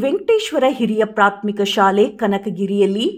ವೆಂಕಟೇಶ್ವರ ಹಿರಿಯ ಪ್ರಾಥಮಿಕ ಶಾಲೆ ಕನಕಗಿರಿಯಲ್ಲಿ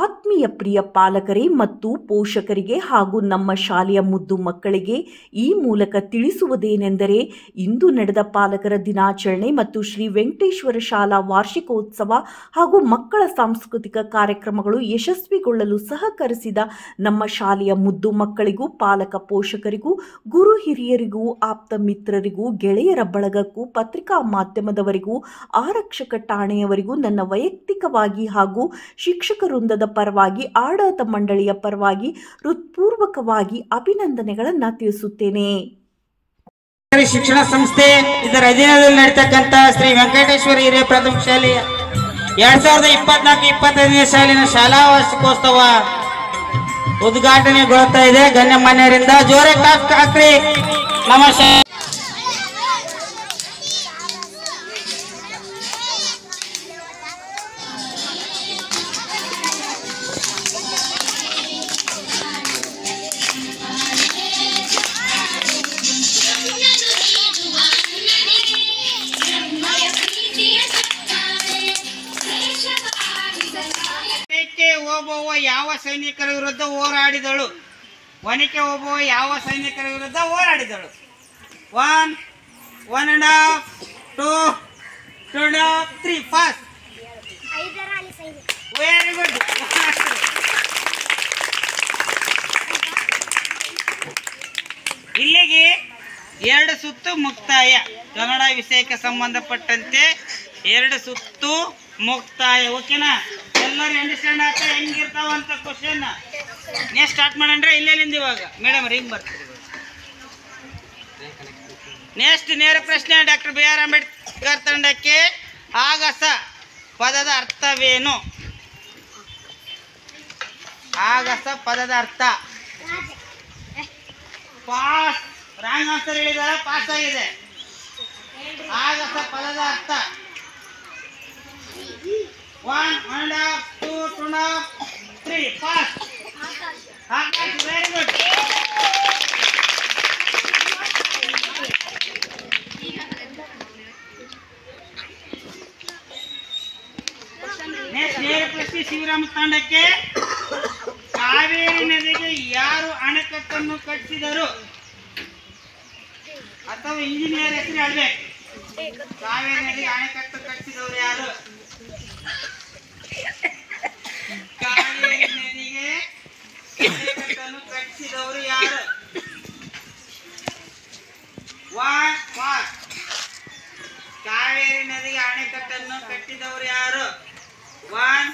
ಆತ್ಮೀಯ ಪ್ರಿಯ ಪಾಲಕರೇ ಮತ್ತು ಪೋಷಕರಿಗೆ ಹಾಗೂ ನಮ್ಮ ಶಾಲೆಯ ಮುದ್ದು ಮಕ್ಕಳಿಗೆ ಈ ಮೂಲಕ ತಿಳಿಸುವುದೇನೆಂದರೆ, ಇಂದು ನಡೆದ ಪಾಲಕರ ದಿನಾಚರಣೆ ಮತ್ತು ಶ್ರೀ ವೆಂಕಟೇಶ್ವರ ಶಾಲಾ ವಾರ್ಷಿಕೋತ್ಸವ ಹಾಗೂ ಮಕ್ಕಳ ಸಾಂಸ್ಕೃತಿಕ ಕಾರ್ಯಕ್ರಮಗಳು ಯಶಸ್ವಿಗೊಳ್ಳಲು ಸಹಕರಿಸಿದ ನಮ್ಮ ಶಾಲೆಯ ಮುದ್ದು ಮಕ್ಕಳಿಗೂ, ಪಾಲಕ ಪೋಷಕರಿಗೂ, ಗುರು ಹಿರಿಯರಿಗೂ, ಆಪ್ತ ಮಿತ್ರರಿಗೂ, ಗೆಳೆಯರ ಬಳಗಕ್ಕೂ, ಪತ್ರಿಕಾ ಮಾಧ್ಯಮದವರಿಗೂ, ಆರಕ್ಷಕ ಠಾಣೆಯವರಿಗೂ ನನ್ನ ವೈಯಕ್ತಿಕವಾಗಿ ಹಾಗೂ ಶಿಕ್ಷಕ ವೃಂದದ ಪರವಾಗಿ, ಆಡಳಿತ ಮಂಡಳಿಯ ಪರವಾಗಿ ಹೃತ್ಪೂರ್ವಕವಾಗಿ ಅಭಿನಂದನೆಗಳನ್ನು ತಿಳಿಸುತ್ತೇನೆ. ಶಿಕ್ಷಣ ಸಂಸ್ಥೆ ಇದರ ಅಧೀನದಲ್ಲಿ ನಡೀತಕ್ಕಂಥ ಶ್ರೀ ವೆಂಕಟೇಶ್ವರ ಹಿರಿಯ ಪ್ರಾಥಮಿಕ ಶಾಲೆಯ 2024-25ನೇ ಸಾಲಿನ ಶಾಲಾ ವಾರ್ಷಿಕೋತ್ಸವ ಉದ್ಘಾಟನೆಗೊಳ್ಳುತ್ತಾ ಇದೆ. ಗಣ್ಯಮಾನ್ಯರಿಂದ ಜೋರೆ ಕಾಕ್ರಿ. ನಮ್ಮ ಒಬ್ಬವ ಯಾವ ಸೈನಿಕರ ವಿರುದ್ಧ ಹೋರಾಡಿದಳು? ಒನಕೆ ಒಬ್ಬವ ಯಾವ ಸೈನಿಕರ ವಿರುದ್ಧ ಹೋರಾಡಿದಳು? 1, 1.5, 2, 2.5, 3 ಫಾಸ್ಟ್. Very good. ಇಲ್ಲಿಗೆ 2 ಸುತ್ತು ಮುಕ್ತಾಯ. ಕನ್ನಡ ವಿಷಯಕ್ಕೆ ಸಂಬಂಧಪಟ್ಟಂತೆ 2 ಸುತ್ತು ಮುಕ್ತಾಯ. ಓಕೆನಾ? ಎಲ್ಲರೂ ಅಂಡರ್ಸ್ಟ್ಯಾಂಡ್ ಆಗ್ತಾ ಹೆಂಗಿರ್ತಾವಂತ ಕ್ವಶನ್ ನೆಕ್ಸ್ಟ್ ಸ್ಟಾರ್ಟ್ ಮಾಡಂದ್ರೆ ಇಲ್ಲೇಲಿಂದ ಇವಾಗ ಮೇಡಮ್ ಹಿಂಗ್ ಬರ್ತೀವಿ. ನೆಕ್ಸ್ಟ್ ನೇರ ಪ್ರಶ್ನೆ. ಡಾಕ್ಟರ್ BR ಅಂಬೇಡ್ಕರ್ ತಂಡಕ್ಕೆ ಆಗಸ ಪದದ ಅರ್ಥವೇನು? ಆಗಸ ಪದದ ಅರ್ಥ ಪಾಸ್. ರಾಂಗ್ ಆನ್ಸರ್ ಹೇಳಿದಾರ, ಪಾಸ್ ಆಗಿದೆ. ಆಗಸ ಪದದ ಅರ್ಥ 1, 1.5, 2, 2.5, 3 fast. Akash. Very good. Next ನೇರ ಪ್ರಶ್ನೆ ಶಿವರಾಮ ತಂಡಕ್ಕೆ ಕಾವೇರಿ ನದಿಗೆ ಯಾರು ಅಣೆಕಟ್ಟನ್ನು ಕಟ್ಟಿಸಿದರು? ಅಥವಾ ಇಂಜಿನಿಯರ್ ಹೆಸರು ಹೇಳ್ಬೇಕು. ಕಾವೇರಿ ನದಿಗೆ ಅಣೆಕಟ್ಟು ಕಟ್ಟಿಸಿದವರು ಯಾರು? ಕಾವೇರಿ ನದಿಗೆ ಅಣೆಕಟ್ಟನ್ನು ಕಟ್ಟಿಸಿದವರು ಯಾರು? 1 ಕಾವೇರಿ ನದಿಗೆ ಅಣೆಕಟ್ಟನ್ನು ಕಟ್ಟಿದವರು ಯಾರು? 1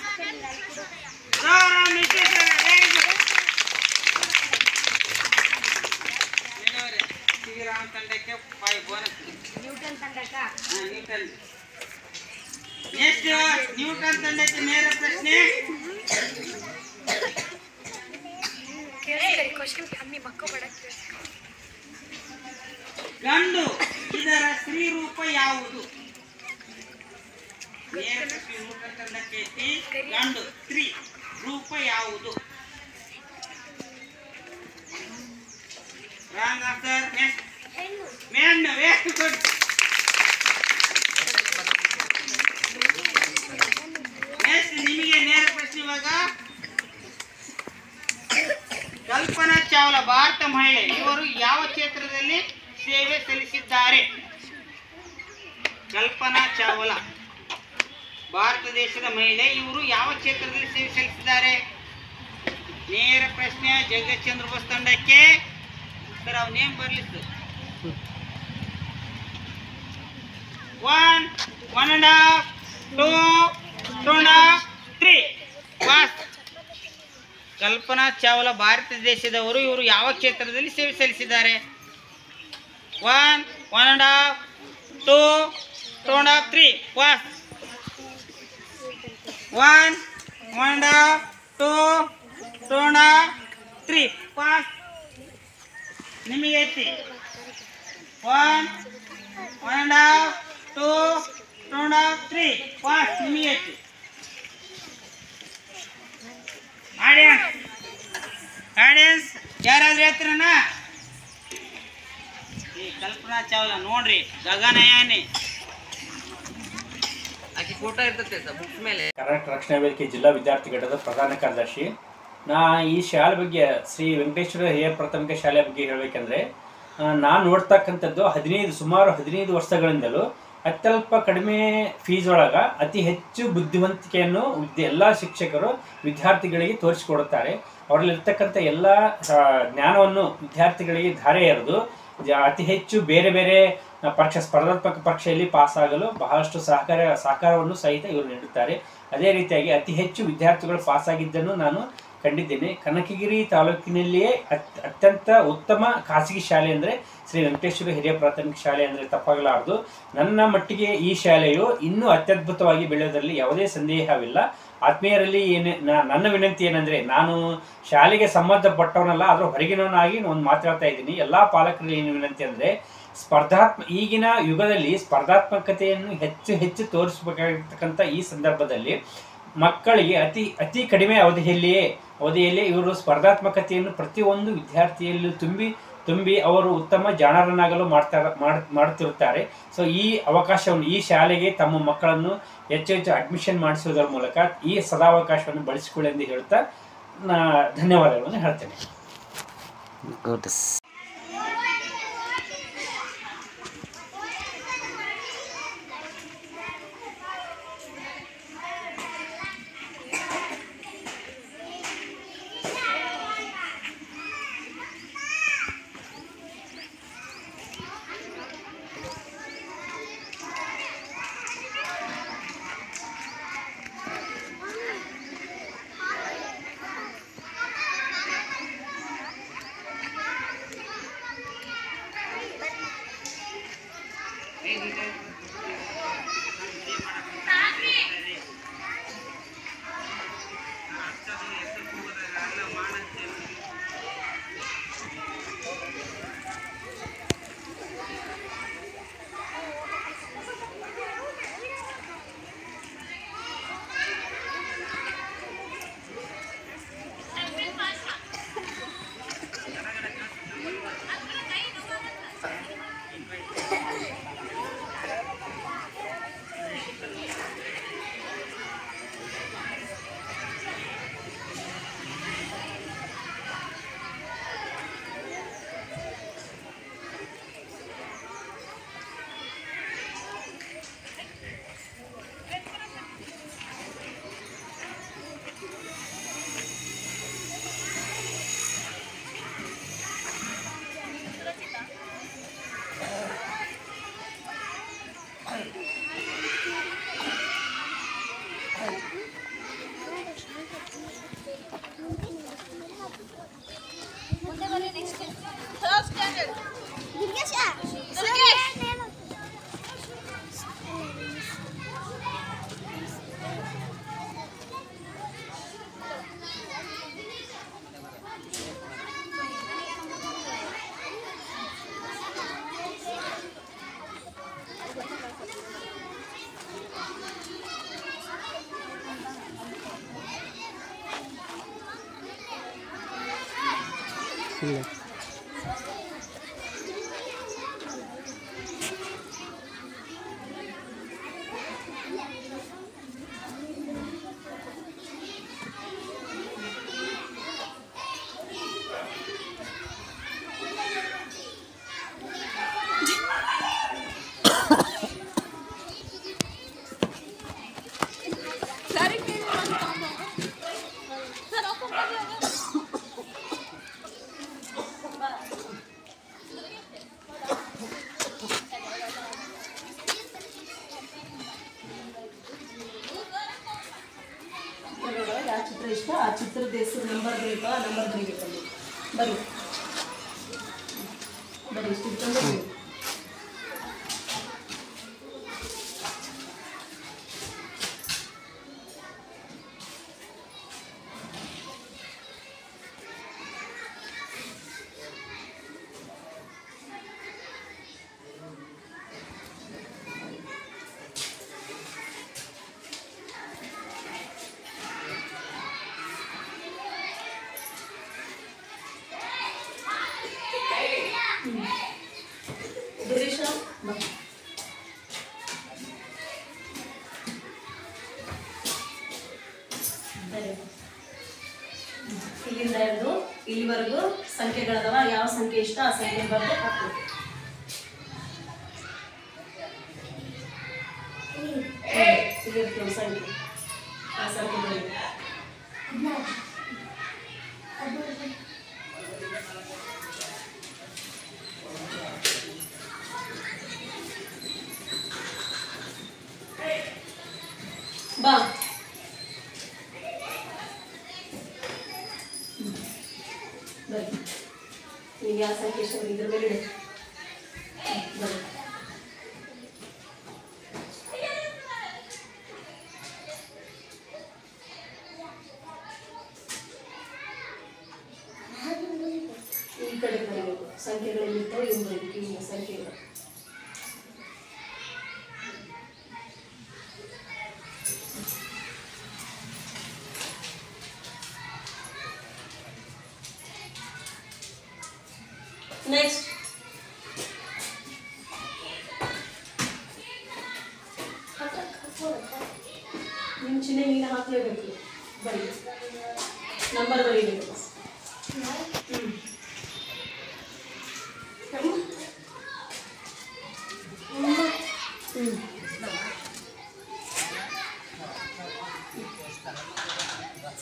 ಶ್ರೀರಾಮ್ ತಂಡಕ್ಕೆ 5 ಬೋನಸ್. ನ್ಯೂಟನ್ ತಂಡಕ್ಕ ನ್ಯೂಟನ್. ನೆಕ್ಸ್ಟ್ ನ್ಯೂಟನ್ ತಂಡಕ್ಕೆ ನೇರ ಪ್ರಶ್ನೆ. ಗಂಡು ಇದರ ಸ್ತ್ರೀ ರೂಪ ಯಾವುದು? ನೇರ ಪ್ರಶ್ನೆ ನ್ಯೂಟನ್ ತಂಡಕ್ಕೆ ಗಂಡು ಸ್ತ್ರೀ ರೂಪ ಯಾವುದು? Wrong answer. Next men. Very good. Next ನಿಮಗೆ ನೇರ ಪ್ರಶ್ನೆ ಇವಾಗ. ಕಲ್ಪನಾ ಚಾವ್ಲಾ ಭಾರತ ಮಹಿಳೆ, ಇವರು ಯಾವ ಕ್ಷೇತ್ರದಲ್ಲಿ ಸೇವೆ ಸಲ್ಲಿಸಿದ್ದಾರೆ? ಕಲ್ಪನಾ ಚಾವ್ಲಾ ಭಾರತ ದೇಶದ ಮಹಿಳೆ, ಇವರು ಯಾವ ಕ್ಷೇತ್ರದಲ್ಲಿ ಸೇವೆ ಸಲ್ಲಿಸಿದ್ದಾರೆ? ನೇರ ಪ್ರಶ್ನೆ ಜಗದೀಶ್ ಚಂದ್ರ ಬೋಸ್ ತಂಡಕ್ಕೆ. ಸರ್ ಅವ್ರ ನೇಮ್ ಬರ್ಲಿತ್ತು. 1, 1.5, 2, 2.5, 3 ಫಾಸ್ಟ್. ಕಲ್ಪನಾ ಚಾವ್ಲಾ ಭಾರತ ದೇಶದವರು, ಇವರು ಯಾವ ಕ್ಷೇತ್ರದಲ್ಲಿ ಸೇವೆ ಸಲ್ಲಿಸಿದ್ದಾರೆ? 1, 1.5, 2, 2.5, 3 ಫಾಸ್ಟ್. 1, 1.5, 2, 2.5, 3 ಫಾಸ್ಟ್. ನಿಮಗೆ ಐತಿ 1, 1.5, 2, 2.5, 3 ಫಾಸ್ಟ್. ನಿಮಗೆ ಐತಿ. ಆಡಿಯನ್ಸ್ ಯಾರಾದ್ರೂ ಹೇಳ್ತೀರಣ್ಣ? ಈ ಕಲ್ಪನಾ ಚಾವ್ಲಾ ನೋಡ್ರಿ, ಗಗನಯಾನಿ. ಆಕೆ ಫೋಟೋ ಇರ್ತೈತೆ ಸರ್ ಬುಕ್ಸ್ ಮೇಲೆ. ಕರ್ನಾಟಕ ರಕ್ಷಣಾ ವೇದಿಕೆ ಜಿಲ್ಲಾ ವಿದ್ಯಾರ್ಥಿ ಘಟಕದ ಪ್ರಧಾನ ಕಾರ್ಯದರ್ಶಿ. ನಾ ಈ ಶಾಲೆ ಬಗ್ಗೆ ಶ್ರೀ ವೆಂಕಟೇಶ್ವರ ಹಿರಿಯ ಪ್ರಾಥಮಿಕ ಶಾಲೆ ಬಗ್ಗೆ ಹೇಳಬೇಕಂದ್ರೆ, ನಾನು ನೋಡ್ತಕ್ಕಂಥದ್ದು ಸುಮಾರು 15 ವರ್ಷಗಳಿಂದಲೂ ಅತ್ಯಲ್ಪ ಕಡಿಮೆ ಫೀಸ್ ಒಳಗೆ ಅತಿ ಹೆಚ್ಚು ಬುದ್ಧಿವಂತಿಕೆಯನ್ನು ಎಲ್ಲ ಶಿಕ್ಷಕರು ವಿದ್ಯಾರ್ಥಿಗಳಿಗೆ ತೋರಿಸಿಕೊಡುತ್ತಾರೆ. ಅವರಲ್ಲಿರ್ತಕ್ಕಂಥ ಎಲ್ಲ ಜ್ಞಾನವನ್ನು ವಿದ್ಯಾರ್ಥಿಗಳಿಗೆ ಧಾರೆ ಎರೆದು ಅತಿ ಹೆಚ್ಚು ಬೇರೆ ಬೇರೆ ಸ್ಪರ್ಧಾತ್ಮಕ ಪರೀಕ್ಷೆಯಲ್ಲಿ ಪಾಸಾಗಲು ಬಹಳಷ್ಟು ಸಹಕಾರವನ್ನು ಸಹಿತ ಇವರು ನೀಡುತ್ತಾರೆ. ಅದೇ ರೀತಿಯಾಗಿ ಅತಿ ಹೆಚ್ಚು ವಿದ್ಯಾರ್ಥಿಗಳು ಪಾಸಾಗಿದ್ದನ್ನು ನಾನು ಕಂಡಿದ್ದೇನೆ. ಕನಕಗಿರಿ ತಾಲೂಕಿನಲ್ಲಿಯೇ ಅತ್ಯಂತ ಉತ್ತಮ ಖಾಸಗಿ ಶಾಲೆ ಅಂದರೆ ಶ್ರೀ ವೆಂಕಟೇಶ್ವರ ಹಿರಿಯ ಪ್ರಾಥಮಿಕ ಶಾಲೆ ಅಂದರೆ ತಪ್ಪಾಗಲಾರದು. ನನ್ನ ಮಟ್ಟಿಗೆ ಈ ಶಾಲೆಯು ಇನ್ನೂ ಅತ್ಯದ್ಭುತವಾಗಿ ಬೆಳೆಯೋದರಲ್ಲಿ ಯಾವುದೇ ಸಂದೇಹವಿಲ್ಲ. ಆತ್ಮೀಯರಲ್ಲಿ ನನ್ನ ವಿನಂತಿ ಏನಂದರೆ, ನಾನು ಶಾಲೆಗೆ ಸಂಬಂಧಪಟ್ಟವನಲ್ಲ, ಅದರ ಹೊರಗಿನವನಾಗಿ ಒಂದು ಮಾತಾಡ್ತಾ ಇದ್ದೀನಿ. ಎಲ್ಲ ಪಾಲಕರಲ್ಲಿ ಏನು ವಿನಂತಿ ಅಂದರೆ, ಈಗಿನ ಯುಗದಲ್ಲಿ ಸ್ಪರ್ಧಾತ್ಮಕತೆಯನ್ನು ಹೆಚ್ಚು ತೋರಿಸಬೇಕಾಗಿರ್ತಕ್ಕಂಥ ಈ ಸಂದರ್ಭದಲ್ಲಿ ಮಕ್ಕಳಿಗೆ ಅತಿ ಕಡಿಮೆ ಅವಧಿಯಲ್ಲಿಯೇ ಇವರು ಸ್ಪರ್ಧಾತ್ಮಕತೆಯನ್ನು ಪ್ರತಿಯೊಂದು ವಿದ್ಯಾರ್ಥಿಯಲ್ಲೂ ತುಂಬಿ ಅವರು ಉತ್ತಮ ಜಾಣರನ್ನಾಗಲು ಮಾಡುತ್ತಿರುತ್ತಾರೆ. ಸೊ ಈ ಅವಕಾಶವನ್ನು, ಈ ಶಾಲೆಗೆ ತಮ್ಮ ಮಕ್ಕಳನ್ನು ಹೆಚ್ಚು ಅಡ್ಮಿಷನ್ ಮಾಡಿಸುವುದರ ಮೂಲಕ ಈ ಸದಾವಕಾಶವನ್ನು ಬಳಸಿಕೊಳ್ಳಿ ಎಂದು ಹೇಳುತ್ತಾ ಧನ್ಯವಾದಗಳನ್ನು ಹೇಳ್ತೇನೆ. ಚಿತ್ರ ಇಷ್ಟ, ಆ ಚಿತ್ರದ ಹೆಸರು ನಂಬರ್ ಬೇಕಾ, ನಂಬರ್ ಬರೀಬೇಕಲ್ಲಿ ಬರೀ ಇಷ್ಟು ಇಟ್ಕೊಂಡ್ರೆ ಇಲ್ಲಿವರೆಗೂ ಸಂಖ್ಯೆಗಳದವ, ಯಾವ ಸಂಖ್ಯೆ ಇಷ್ಟ ಆ ಸಂಖ್ಯೆ ಬರೆದು ಹಾಕ್ಬೇಕು. ಇಲ್ಲಿರ್ತವೆ ಸಂಖ್ಯೆ, ಆ ಸಂಖ್ಯೆ ಬರೀಬೇಕು. ಬಾ ಬರೀ ನೀವು ಯಾವ ಸಂಖ್ಯೆ ಇಷ್ಟ ಇದ್ರ ಮೇಲೆ ಇಡಿ. ಬರೀ ಈ ಕಡೆ ಬರೀಬೇಕು. ಸಂಖ್ಯೆಗಳಲ್ಲಿರ್ತವೆ ಇವು ಬರೀಬೇಕು. ಇವು ಸಂಖ್ಯೆಗಳು ನೆಕ್ಸ್ಟ್ ನಿಮ್ಮ ಚಿಹ್ನೆ ನೀನು ಹಾಕಲೇಬೇಕು. ಬರೀ ನಂಬರ್ ಬರೀಬೇಕು.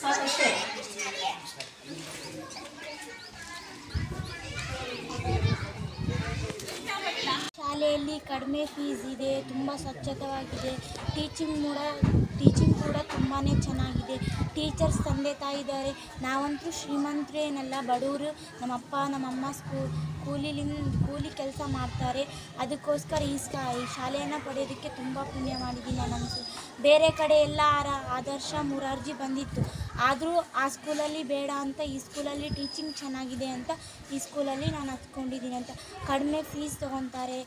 ಸಾಕಷ್ಟೇ. ಶಾಲೆಯಲ್ಲಿ ಕಡಿಮೆ ಫೀಸ್ ಇದೆ, ತುಂಬ ಸ್ವಚ್ಛತವಾಗಿದೆ. ಟೀಚಿಂಗ್ ಕೂಡ ತುಂಬಾ ಚೆನ್ನಾಗಿದೆ. ಟೀಚರ್ಸ್ ತಂದೆ ತಾಯಿ ಇದ್ದಾರೆ. ನಾವಂತೂ ಶ್ರೀಮಂತರು ಏನಲ್ಲ, ಬಡವರು. ನಮ್ಮಪ್ಪ ನಮ್ಮಮ್ಮ ಕೂಲಿ ಕೆಲಸ ಮಾಡ್ತಾರೆ. ಅದಕ್ಕೋಸ್ಕರ ಈ ಶಾಲೆಯನ್ನು ಪಡೆಯೋದಕ್ಕೆ ತುಂಬ ಪುಣ್ಯ ಮಾಡಿದ್ದೀನಿ ನಾನು. ಬೇರೆ ಕಡೆ ಎಲ್ಲ ಆದರ್ಶ ಮುರಾರ್ಜಿ ಬಂದಿತ್ತು, ಆದರೂ ಆ ಸ್ಕೂಲಲ್ಲಿ ಬೇಡ ಅಂತ ಈ ಸ್ಕೂಲಲ್ಲಿ ಟೀಚಿಂಗ್ ಚೆನ್ನಾಗಿದೆ ಅಂತ ಈ ಸ್ಕೂಲಲ್ಲಿ ನಾನು ಹಚ್ಕೊಂಡಿದ್ದೀನಿ ಅಂತ. ಕಡಿಮೆ ಫೀಸ್ ತೊಗೊತಾರೆ,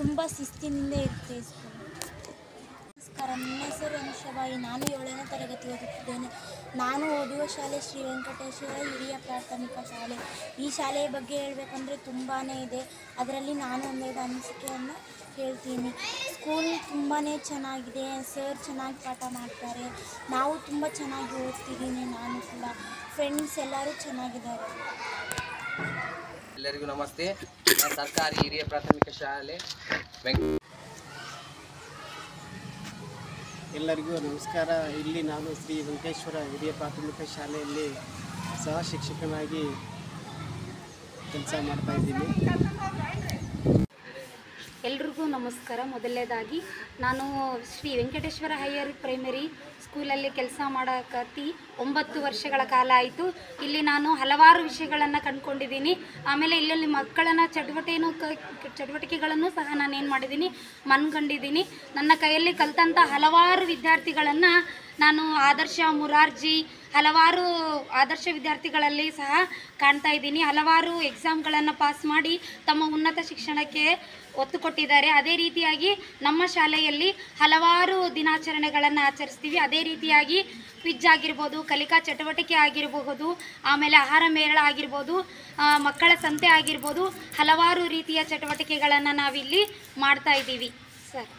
ತುಂಬ ಶಿಸ್ತಿನಿಂದ ಇರುತ್ತೆ ಈ ಸ್ಕೂಲ್. ನಮಸ್ಕಾರ, ನನ್ನ ಹೆಸರು ಅನುಷಾಬಾಯಿ. ನಾನು 7ನೇ ತರಗತಿ ಓದುತ್ತಿದ್ದೇನೆ. ನಾನು ಓದುವ ಶಾಲೆ ಶ್ರೀ ವೆಂಕಟೇಶ್ವರ ಹಿರಿಯ ಪ್ರಾಥಮಿಕ ಶಾಲೆ. ಈ ಶಾಲೆಯ ಬಗ್ಗೆ ಹೇಳಬೇಕಂದ್ರೆ ತುಂಬಾ ಇದೆ. ಅದರಲ್ಲಿ ನಾನು ಒಂದೆರಡು ಅನಿಸಿಕೆಯನ್ನು ಹೇಳ್ತೀನಿ. ಸ್ಕೂಲ್ ತುಂಬಾ ಚೆನ್ನಾಗಿದೆ. ಸರ್ ಚೆನ್ನಾಗಿ ಪಾಠ ಮಾಡ್ತಾರೆ. ನಾವು ತುಂಬ ಚೆನ್ನಾಗಿ ಓದ್ತಿದ್ದೀನಿ. ನಾನು ಕೂಡ ಫ್ರೆಂಡ್ಸ್ ಎಲ್ಲರೂ ಚೆನ್ನಾಗಿದ್ದಾರೆ. ಎಲ್ಲರಿಗೂ ನಮಸ್ತೆ. ನಾನು ಸರ್ಕಾರಿ ಹಿರಿಯ ಪ್ರಾಥಮಿಕ ಶಾಲೆ ಎಲ್ಲರಿಗೂ ನಮಸ್ಕಾರ. ಇಲ್ಲಿ ನಾನು ಶ್ರೀ ವೆಂಕಟೇಶ್ವರ ಹಿರಿಯ ಪ್ರಾಥಮಿಕ ಶಾಲೆಯಲ್ಲಿ ಸಹ ಶಿಕ್ಷಕನಾಗಿ ಕೆಲಸ ಮಾಡ್ತಾಯಿದ್ದೀನಿ. ಎಲ್ರಿಗೂ ನಮಸ್ಕಾರ. ಮೊದಲನೇದಾಗಿ ನಾನು ಶ್ರೀ ವೆಂಕಟೇಶ್ವರ ಹೈಯರ್ ಪ್ರೈಮರಿ ಸ್ಕೂಲಲ್ಲಿ ಕೆಲಸ ಮಾಡೋಕತ್ತಿ 9 ವರ್ಷಗಳ ಕಾಲ ಆಯಿತು. ಇಲ್ಲಿ ನಾನು ಹಲವಾರು ವಿಷಯಗಳನ್ನು ಕಂಡುಕೊಂಡಿದ್ದೀನಿ. ಆಮೇಲೆ ಇಲ್ಲಲ್ಲಿ ಮಕ್ಕಳನ್ನು ಚಟುವಟಿಕೆಗಳನ್ನು ಸಹ ನಾನೇನು ಮಾಡಿದ್ದೀನಿ, ಮನ್ಕೊಂಡಿದ್ದೀನಿ. ನನ್ನ ಕೈಯಲ್ಲಿ ಕಲಿತಂಥ ಹಲವಾರು ವಿದ್ಯಾರ್ಥಿಗಳನ್ನು ನಾನು ಆದರ್ಶ ಮುರಾರ್ಜಿ ಹಲವಾರು ಆದರ್ಶ ವಿದ್ಯಾರ್ಥಿಗಳಲ್ಲಿ ಸಹ ಕಾಣ್ತಾ ಇದ್ದೀನಿ. ಹಲವಾರು ಎಕ್ಸಾಮ್ಗಳನ್ನು ಪಾಸ್ ಮಾಡಿ ತಮ್ಮ ಉನ್ನತ ಶಿಕ್ಷಣಕ್ಕೆ ಒತ್ತು ಕೊಟ್ಟಿದ್ದಾರೆ. ಅದೇ ರೀತಿಯಾಗಿ ನಮ್ಮ ಶಾಲೆಯಲ್ಲಿ ಹಲವಾರು ದಿನಾಚರಣೆಗಳನ್ನು ಆಚರಿಸ್ತೀವಿ. ಅದೇ ರೀತಿಯಾಗಿ ಕ್ವಿಜ್ ಆಗಿರ್ಬೋದು, ಕಲಿಕಾ ಚಟುವಟಿಕೆ ಆಗಿರಬಹುದು, ಆಮೇಲೆ ಆಹಾರ ಮೇಳ ಆಗಿರ್ಬೋದು, ಮಕ್ಕಳ ಸಂತೆ ಆಗಿರ್ಬೋದು, ಹಲವಾರು ರೀತಿಯ ಚಟುವಟಿಕೆಗಳನ್ನು ನಾವಿಲ್ಲಿ ಮಾಡ್ತಾ ಇದ್ದೀವಿ ಸರ್.